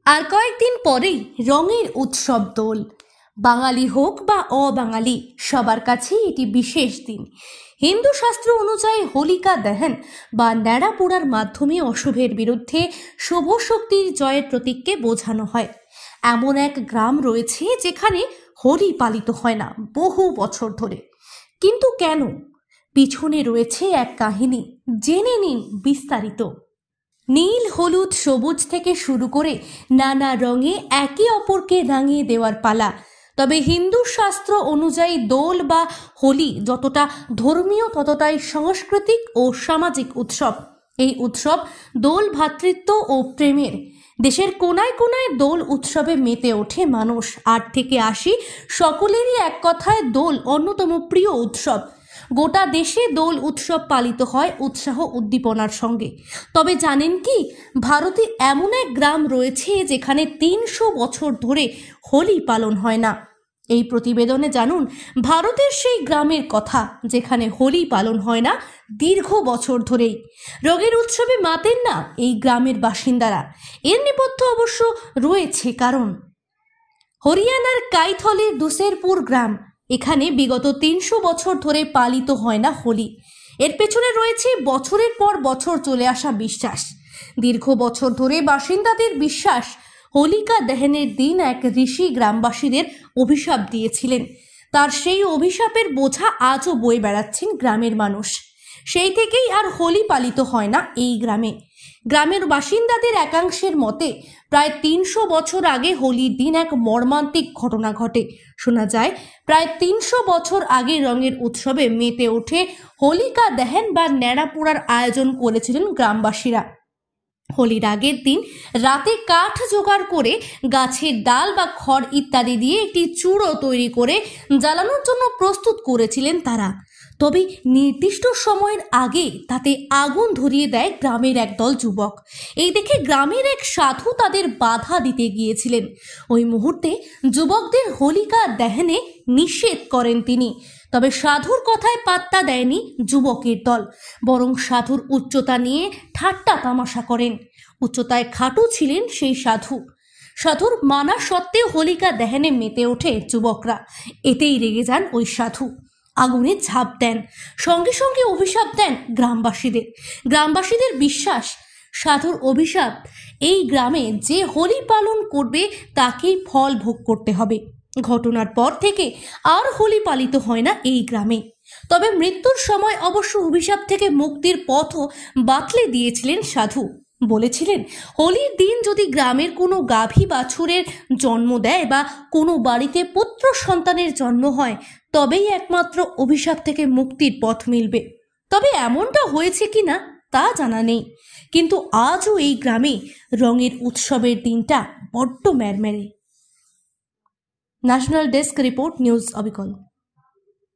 আর কয়েকদিন পরেই রঙের উৎসব দোল। বাঙালি হোক বা অবাঙালি, সবার কাছেই এটি বিশেষ দিন। হিন্দু শাস্ত্র অনুযায়ী হোলিকা দহন বা ন্যাড়া পোড়ার মাধ্যমে অশুভের বিরুদ্ধে শুভ শক্তির জয়ের প্রতীককে বোঝানো হয়। এমন এক গ্রাম রয়েছে যেখানে হোলি পালিত হয় না বহু বছর ধরে। কিন্তু কেন? পিছনে রয়েছে এক কাহিনী, জেনে নিন বিস্তারিত। নীল, হলুদ, সবুজ থেকে শুরু করে নানা রঙে একে অপরকে রাঙিয়ে দেওয়ার পালা। তবে হিন্দু শাস্ত্র অনুযায়ী দোল বা হোলি যতটা ধর্মীয় ততটাই সাংস্কৃতিক ও সামাজিক উৎসব। এই উৎসব দোল ভ্রাতৃত্ব ও প্রেমের। দেশের কোনায় কোনায় দোল উৎসবে মেতে ওঠে মানুষ। 8 থেকে 80 সকলেরই এক কথায় দোল অন্যতম প্রিয় উৎসব। গোটা দেশে দোল উৎসব পালিত হয় উৎসাহ উদ্দীপনার সঙ্গে। তবে জানেন কি, ভারতে এমন এক গ্রাম রয়েছে যেখানে 300 বছর ধরে হোলি পালন হয় না। এই প্রতিবেদনে জানুন ভারতের সেই গ্রামের কথা যেখানে হোলি পালন হয় না দীর্ঘ বছর ধরেই। রঙের উৎসবে মাতেন না এই গ্রামের বাসিন্দারা। এর নেপথ্য অবশ্য রয়েছে কারণ। হরিয়ানার কাইথলের দুসেরপুর গ্রাম, এখানে বিগত 300 বছর ধরে পালিত হয় না হোলি। এর পেছনে রয়েছে বছরের পর বছর চলে আসা বিশ্বাস। দীর্ঘ বছর ধরে বাসিন্দাদের বিশ্বাস, হোলিকা দহনের দিন এক ঋষি গ্রামবাসীদের অভিশাপ দিয়েছিলেন। তার সেই অভিশাপের বোঝা আজও বয়ে বেড়াচ্ছেন গ্রামের মানুষ। সেই থেকেই আর হোলি পালিত হয় না এই গ্রামে। গ্রামের বাসিন্দাদের একাংশের মতে প্রায় 300 বছর আগে হোলির দিন এক মর্মান্তিক ঘটনা ঘটে। শোনা যায় প্রায় 300 বছর আগে রঙের উৎসবে মেতে ওঠে হোলিকা দহন বা ন্যাড়া পোড়ার আয়োজন করেছিলেন গ্রামবাসীরা। হোলির আগের দিন রাতে কাঠ জোগাড় করে গাছের ডাল বা খড় ইত্যাদি দিয়ে একটি চূড়ো তৈরি করে জ্বালানোর জন্য প্রস্তুত করেছিলেন তারা। তবে নির্দিষ্ট সময়ের আগে তাতে আগুন ধরিয়ে দেয় গ্রামের একদল যুবক। এই দেখে গ্রামের এক সাধু তাদের বাধা দিতে গিয়েছিলেন। ওই মুহূর্তে যুবকদের হোলিকা দহনে নিষেধ করেন তিনি। তবে সাধুর কথায় পাত্তা দেয়নি যুবকের দল, বরং সাধুর উচ্চতা নিয়ে ঠাট্টা তামাশা করেন। উচ্চতায় খাটো ছিলেন সেই সাধু। সাধুর মানা সত্ত্বেও হোলিকা দহনে মেতে ওঠে যুবকরা। এতেই রেগে যান ওই সাধু, আগুনে ঝাঁপ দেন, সঙ্গে সঙ্গে অভিশাপ দেন গ্রামবাসীদের। গ্রামবাসীদের বিশ্বাস, সাধুর অভিশাপ, এই গ্রামে যে হোলি পালন করবে তাকেই ফল ভোগ করতে হবে। ঘটনার পর থেকে আর হোলি পালিত হয় না এই গ্রামে। তবে মৃত্যুর সময় অবশ্য অভিশাপ থেকে মুক্তির পথও বাতলে দিয়েছিলেন সাধু। বলেছিলেন, হোলির দিন যদি গ্রামের কোনো গাভী বাছুরের জন্ম দেয় বা কোনো বাড়িতে পুত্র সন্তানের জন্ম হয়, তবেই একমাত্র অভিশাপ থেকে মুক্তির পথ মিলবে। তবে এমনটা হয়েছে কিনা তা জানা নেই, কিন্তু আজও এই গ্রামে রঙের উৎসবের দিনটা বড্ড ম্যারম্যারে। ন্যাশনাল ডেস্ক রিপোর্ট, নিউজ অবিকল।